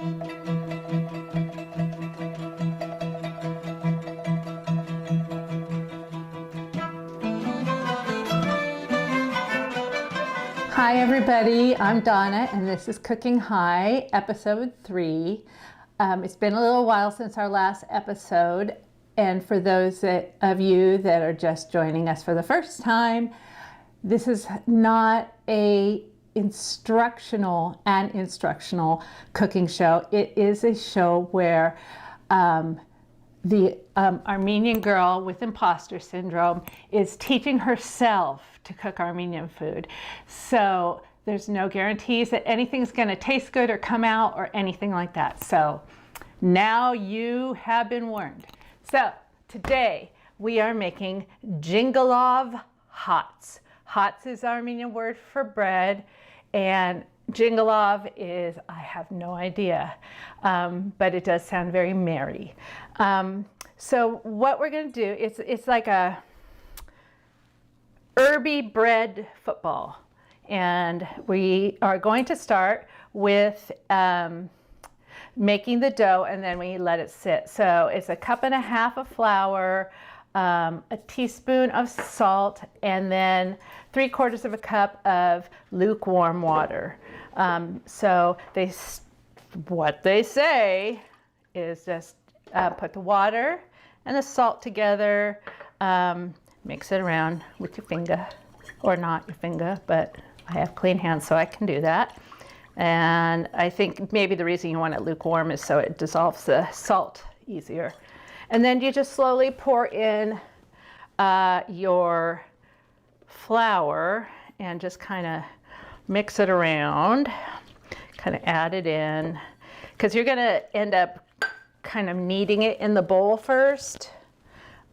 Hi everybody, I'm Dawna and this is Cooking Hye, episode 3. It's been a little while since our last episode, and for those of you that are just joining us for the first time, this is not a instructional cooking show. It is a show where the Armenian girl with imposter syndrome is teaching herself to cook Armenian food. So there's no guarantees that anything's going to taste good or come out or anything like that. So now you have been warned. So today we are making Jingalov Hats. Hats is Armenian word for bread, and Jingalov is, I have no idea, but it does sound very merry. So what we're going to do, it's like a herby bread football, and we are going to start with making the dough, and then we let it sit. So it's 1.5 cups of flour, a teaspoon of salt, and then 3/4 cup of lukewarm water. So what they say is just put the water and the salt together, mix it around with your finger, or not your finger, but I have clean hands so I can do that. And I think maybe the reason you want it lukewarm is so it dissolves the salt easier. And then you just slowly pour in your flour and just kind of mix it around, kind of add it in, because you're going to end up kind of kneading it in the bowl first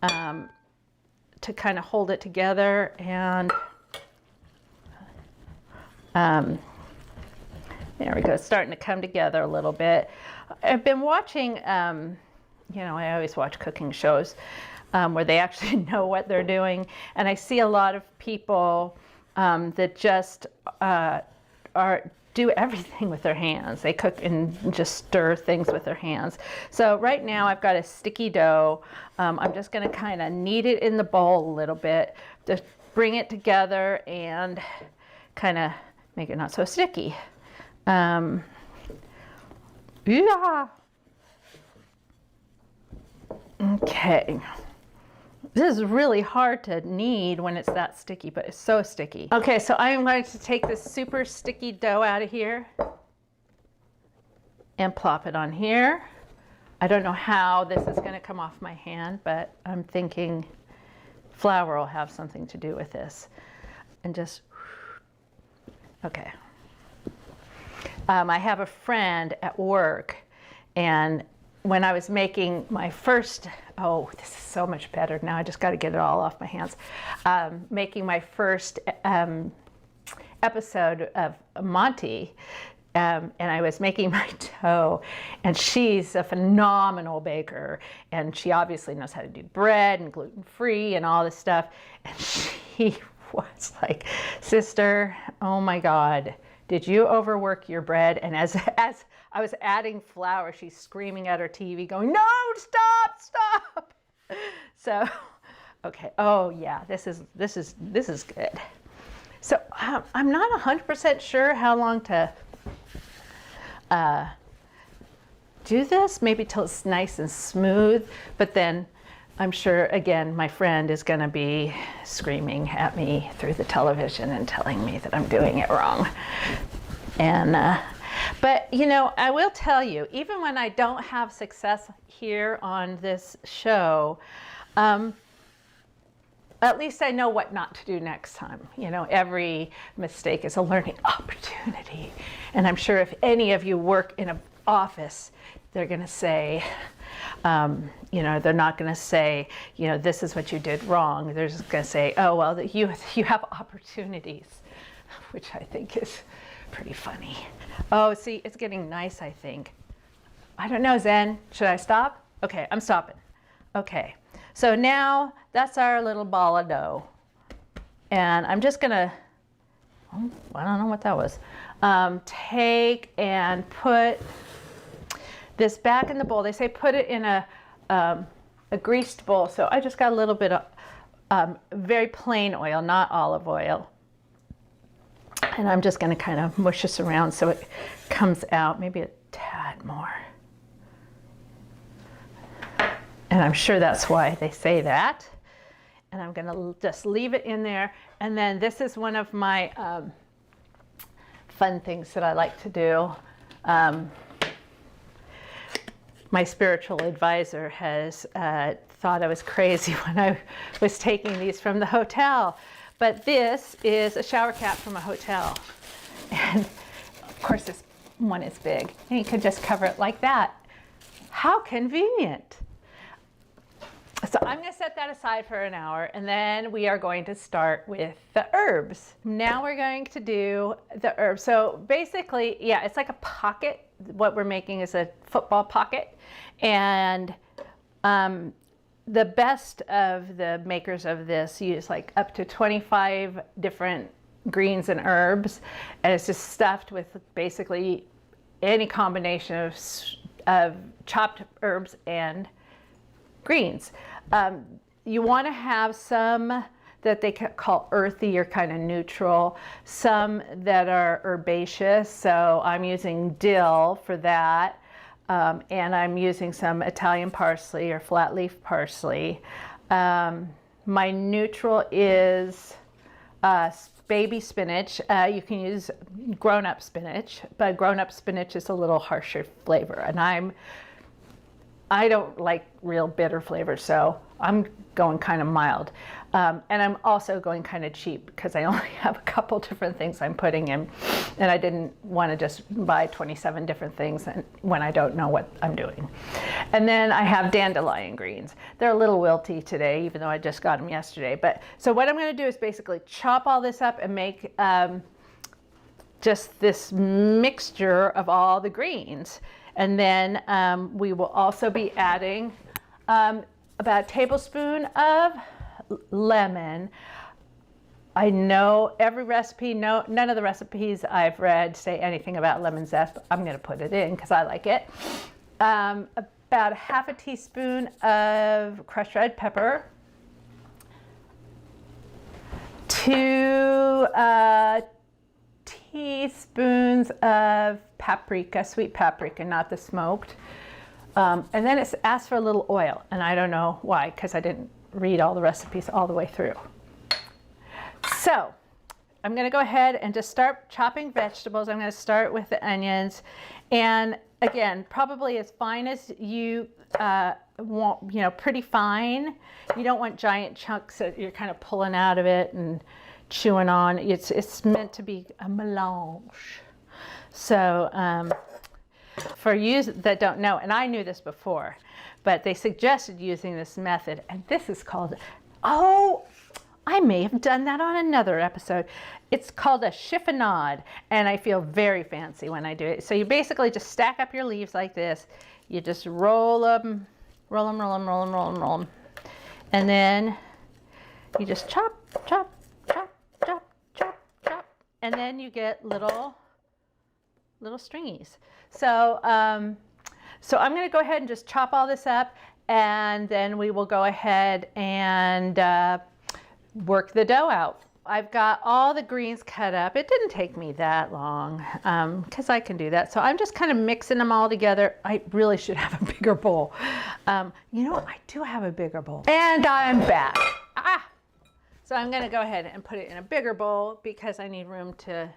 to kind of hold it together. And there we go, it's starting to come together a little bit. I've been watching, you know, I always watch cooking shows where they actually know what they're doing, and I see a lot of people that just do everything with their hands. They cook and just stir things with their hands. So right now I've got a sticky dough. I'm just going to kind of knead it in the bowl a little bit to bring it together and kind of make it not so sticky. Yeah. Okay. This is really hard to knead when it's that sticky, but it's so sticky. Okay, so I'm going to take this super sticky dough out of here and plop it on here. I don't know how this is going to come off my hand, but I'm thinking flour will have something to do with this. And just, okay. I have a friend at work, and when I was making my first, oh, this is so much better now, I just got to get it all off my hands, making my first episode of Monty, and I was making my dough, and she's a phenomenal baker, and she obviously knows how to do bread and gluten-free and all this stuff, and she was like, sister, oh my God, did you overwork your bread? And as I was adding flour, she's screaming at her TV going, no, stop. So, okay. Oh yeah, this is good. So I'm not 100% sure how long to do this, maybe till it's nice and smooth, but then I'm sure, again, my friend is going to be screaming at me through the television and telling me that I'm doing it wrong. And, but, you know, I will tell you, even when I don't have success here on this show, at least I know what not to do next time. You know, every mistake is a learning opportunity. And I'm sure if any of you work in an office, they're going to say, you know, they're not going to say, you know, this is what you did wrong. They're just going to say, oh, well, you have opportunities, which I think is pretty funny. Oh, see, it's getting nice, I think. I don't know, Zen. Should I stop? Okay, I'm stopping. Okay, so now that's our little ball of dough. And I'm just going to, oh, I don't know what that was, take and put this back in the bowl. They say put it in a greased bowl. So I just got a little bit of very plain oil, not olive oil. And I'm just going to kind of mush this around so it comes out maybe a tad more. And I'm sure that's why they say that. And I'm going to just leave it in there. And then this is one of my fun things that I like to do. My spiritual advisor has thought I was crazy when I was taking these from the hotel. But this is a shower cap from a hotel. And of course this one is big. And you can just cover it like that. How convenient. So I'm going to set that aside for an hour, and then we are going to start with the herbs. Now we're going to do the herbs. So basically, yeah, it's like a pocket. What we're making is a football pocket. And the best of the makers of this use like up to 25 different greens and herbs. And it's just stuffed with basically any combination of chopped herbs and greens. You want to have some that they call earthy or kind of neutral, some that are herbaceous. So I'm using dill for that, and I'm using some Italian parsley or flatleaf parsley. My neutral is baby spinach. You can use grown-up spinach, but grown-up spinach is a little harsher flavor, and I don't like real bitter flavors, so I'm going kind of mild. And I'm also going kind of cheap because I only have a couple different things I'm putting in, and I didn't want to just buy 27 different things when I don't know what I'm doing. And then I have dandelion greens. They're a little wilty today, even though I just got them yesterday. But so what I'm going to do is basically chop all this up and make just this mixture of all the greens. And then we will also be adding about a tablespoon of lemon. I know every recipe, none of the recipes I've read say anything about lemon zest, but I'm going to put it in because I like it. About half a teaspoon of crushed red pepper. 2 teaspoons of paprika, sweet paprika, not the smoked. And then it's asked for a little oil, and I don't know why, because I didn't read all the recipes all the way through. So I'm going to go ahead and just start chopping vegetables. I'm going to start with the onions, and again, probably as fine as you want, you know, pretty fine. You don't want giant chunks that you're kind of pulling out of it and chewing on. It's meant to be a melange. So for you that don't know, and I knew this before, but they suggested using this method, and this is called, oh, I may have done that on another episode. It's called a chiffonade, and I feel very fancy when I do it. So you basically just stack up your leaves like this. You just roll them, roll them, roll them, roll them, roll them, roll them. And then you just chop, chop, chop, chop, chop, chop. And then you get little stringies. So, so I'm going to go ahead and just chop all this up, and then we will go ahead and work the dough out. I've got all the greens cut up. It didn't take me that long because I can do that. So I'm just kind of mixing them all together. I really should have a bigger bowl. You know, I do have a bigger bowl. And I'm back. So I'm going to go ahead and put it in a bigger bowl because I need room to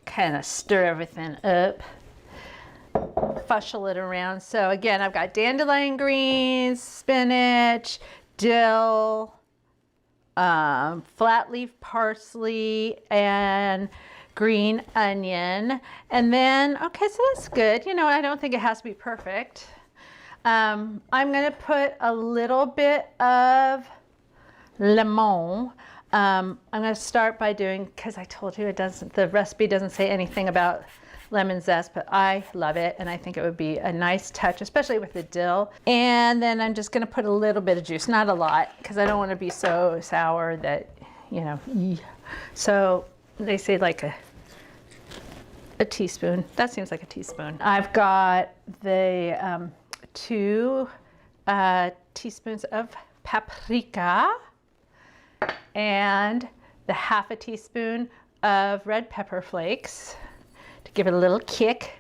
kind of stir everything up, fushel it around. So again, I've got dandelion greens, spinach, dill, flatleaf parsley, and green onion. And then, okay, so that's good. You know, I don't think it has to be perfect. I'm going to put a little bit of lemon. I'm going to start by doing, because I told you the recipe doesn't say anything about lemon zest, but I love it, and I think it would be a nice touch, especially with the dill. And then I'm just going to put a little bit of juice, not a lot, because I don't want to be so sour that, you know. So they say like a teaspoon. That seems like a teaspoon. I've got the 2 teaspoons of paprika and the 1/2 teaspoon of red pepper flakes to give it a little kick.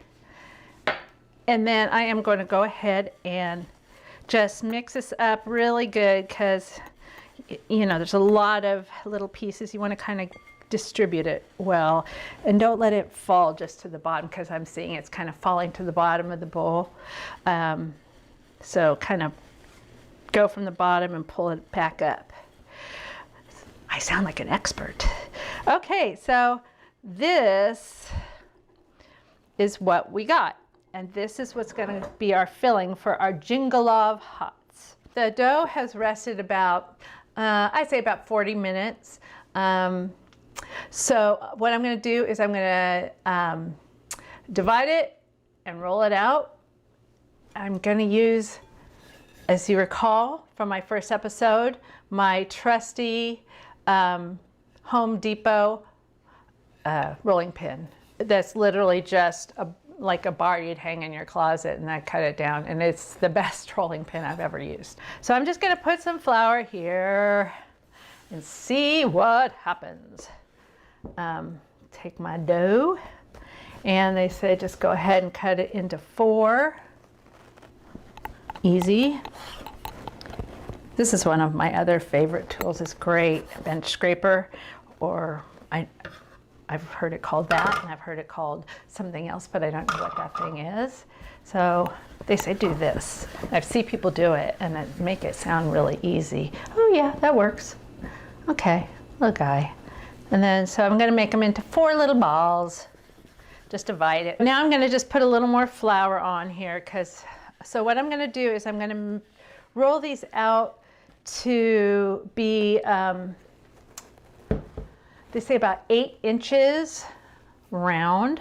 And then I am going to go ahead and just mix this up really good because, you know, there's a lot of little pieces. You want to kind of distribute it well, and don't let it fall just to the bottom because I'm seeing it's kind of falling to the bottom of the bowl. So kind of go from the bottom and pull it back up. I sound like an expert. Okay, so this is what we got, and this is what's going to be our filling for our Jingalov Hats. The dough has rested about, I'd say about 40 minutes. So what I'm going to do is I'm going to divide it and roll it out. I'm going to use, as you recall from my first episode, my trusty Home Depot rolling pin. That's literally just like a bar you'd hang in your closet, and I cut it down, and it's the best rolling pin I've ever used. So I'm just going to put some flour here and see what happens. Take my dough, and they say just go ahead and cut it into 4. Easy. This is one of my other favorite tools. It's great. A bench scraper, or I've heard it called that, and I've heard it called something else, but I don't know what that thing is. So they say do this. I've seen people do it, and it make it sound really easy. Oh yeah, that works. Okay, little guy. And then, so I'm going to make them into 4 little balls. Just divide it. Now I'm going to just put a little more flour on here, so what I'm going to do is I'm going to roll these out to be, they say about 8 inches round.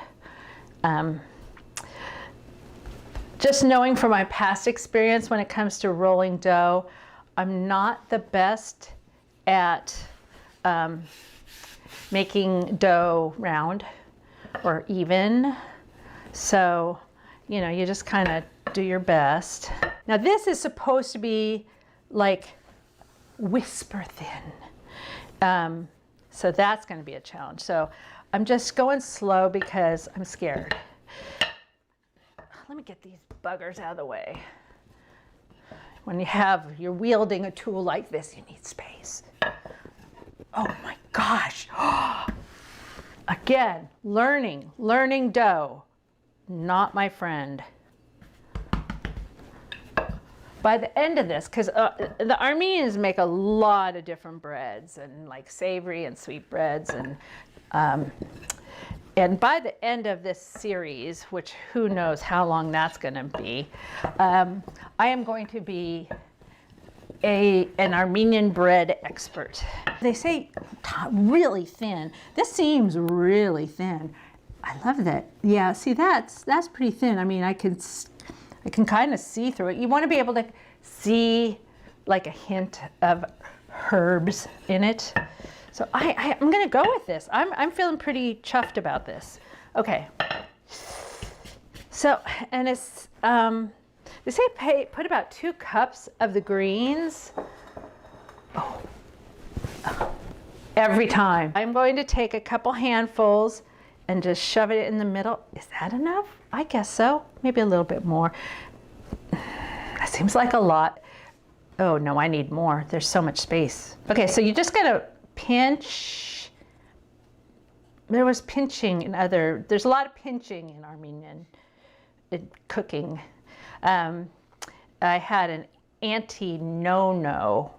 Just knowing from my past experience when it comes to rolling dough, I'm not the best at making dough round or even. So, you know, you just kind of do your best. Now this is supposed to be like whisper thin. So that's going to be a challenge. So I'm just going slow because I'm scared. Let me get these buggers out of the way. When you're wielding a tool like this, you need space. Oh my gosh. Again, learning dough, not my friend. By the end of this, because the Armenians make a lot of different breads, and like savory and sweet breads, and by the end of this series, which who knows how long that's going to be, I am going to be an Armenian bread expert. They say really thin. This seems really thin. I love that. Yeah, see, that's pretty thin. I mean, I can kind of see through it. You want to be able to see like a hint of herbs in it. So I'm going to go with this. I'm feeling pretty chuffed about this. Okay. So, and it's, they say put about 2 cups of the greens. Oh. Every time. I'm going to take a couple handfuls and just shove it in the middle. Is that enough? I guess so. Maybe a little bit more. That seems like a lot. Oh no, I need more. There's so much space. Okay, so you just gotta pinch. There's a lot of pinching in Armenian cooking. I had an Auntie No-No.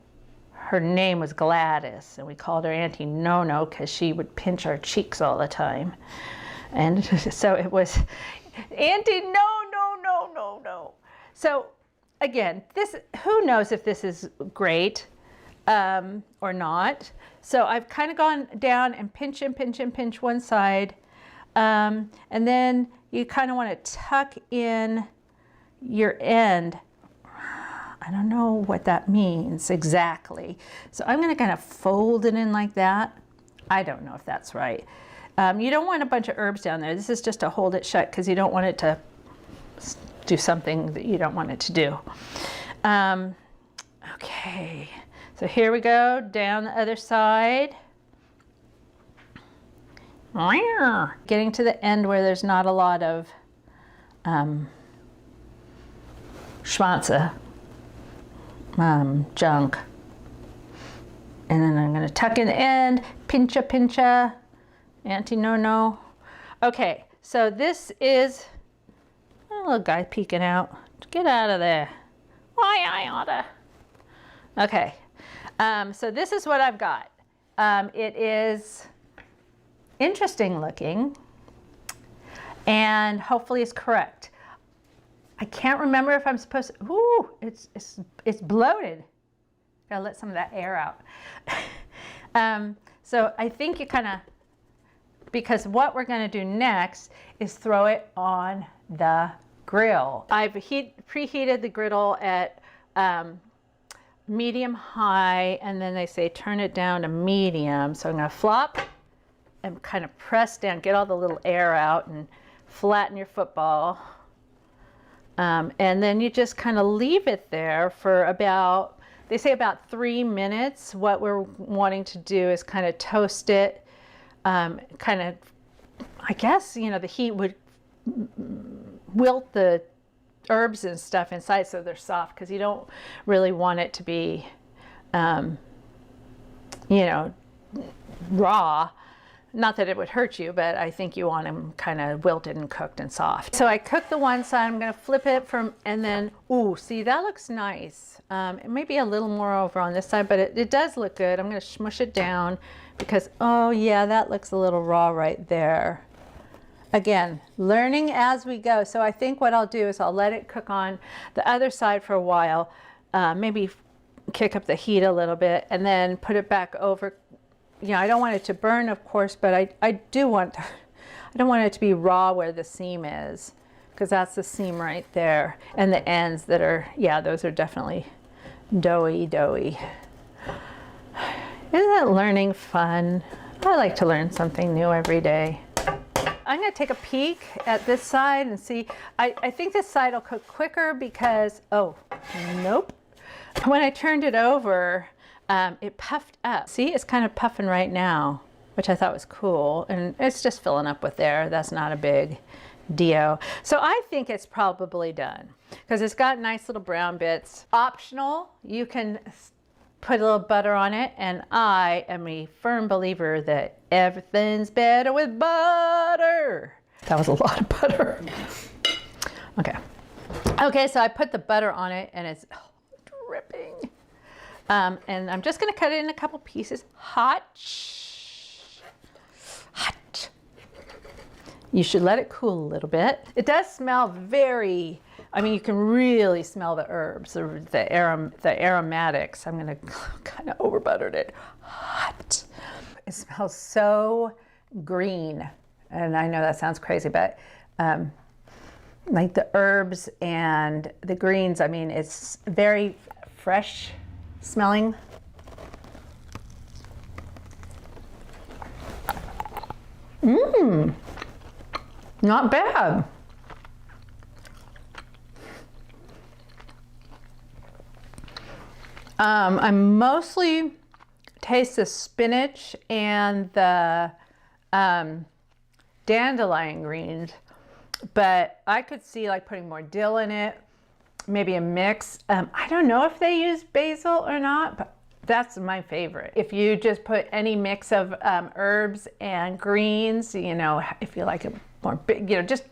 Her name was Gladys, and we called her Auntie No-No because she would pinch our cheeks all the time. And so it was Auntie No. So again, who knows if this is great or not. So I've kind of gone down and pinch one side. And then you kind of want to tuck in your end. I don't know what that means exactly. So I'm going to kind of fold it in like that. I don't know if that's right. You don't want a bunch of herbs down there. This is just to hold it shut because you don't want it to do something that you don't want it to do. Okay, so here we go, down the other side. Getting to the end where there's not a lot of schwanza, junk. And then I'm gonna tuck in the end, pincha, anti-no-no. Okay, so this is a little guy peeking out. Get out of there. Why I oughta. Okay, so this is what I've got. It is interesting looking and hopefully it's correct. I can't remember if I'm supposed to, ooh, it's bloated. Gotta let some of that air out. So I think you kind of, because what we're gonna do next is throw it on the grill. I've preheated the griddle at medium high, and then they say turn it down to medium. So I'm gonna flop and kind of press down, get all the little air out and flatten your football. And then you just kind of leave it there for about, they say about 3 minutes. What we're wanting to do is kind of toast it, kind of, I guess, you know, the heat would wilt the herbs and stuff inside so they're soft, because you don't really want it to be, you know, raw. Not that it would hurt you, but I think you want them kind of wilted and cooked and soft. So I cooked the one side, I'm gonna flip it from, and then, ooh, see, that looks nice. It may be a little more over on this side, but it does look good. I'm gonna smush it down because, oh yeah, that looks a little raw right there. Again, learning as we go. So I think what I'll do is I'll let it cook on the other side for a while, maybe kick up the heat a little bit, and then put it back over. You know, I don't want it to burn, of course, but I don't want it to be raw where the seam is, because that's the seam right there. And the ends that are, yeah, those are definitely doughy. Isn't that learning fun? I like to learn something new every day. I'm gonna take a peek at this side and see. I think this side will cook quicker because, oh, nope. When I turned it over, it puffed up. See, it's kind of puffing right now, which I thought was cool. And it's just filling up with air. That's not a big deal. So I think it's probably done because it's got nice little brown bits. Optional, you can put a little butter on it. And I am a firm believer that everything's better with butter. That was a lot of butter. Okay. Okay, so I put the butter on it and it's dripping. And I'm just going to cut it in a couple pieces. Hot. You should let it cool a little bit. It does smell very, I mean, you can really smell the herbs, the aromatics. I'm going to kind of over buttered it. Hot. It smells so green. And I know that sounds crazy, but like the herbs and the greens, I mean, it's very fresh smelling. Not bad. I mostly taste the spinach and the dandelion greens, but I could see like putting more dill in it, maybe a mix. I don't know if they use basil or not, but that's my favorite. If you just put any mix of herbs and greens, you know, if you like it more big, you know, just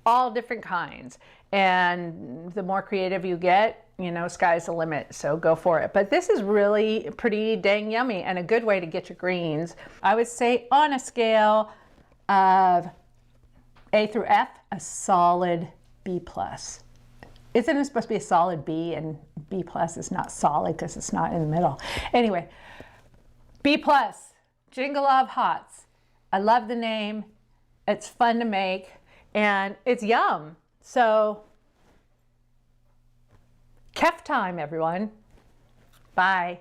all different kinds. And the more creative you get, you know, sky's the limit, so go for it. But this is really pretty dang yummy and a good way to get your greens. I would say on a scale of A through F, a solid B+. Isn't it supposed to be a solid B, and B+ is not solid because it's not in the middle? Anyway, B+, Jingalov Hats. I love the name. It's fun to make and it's yum. So, kef time, everyone. Bye.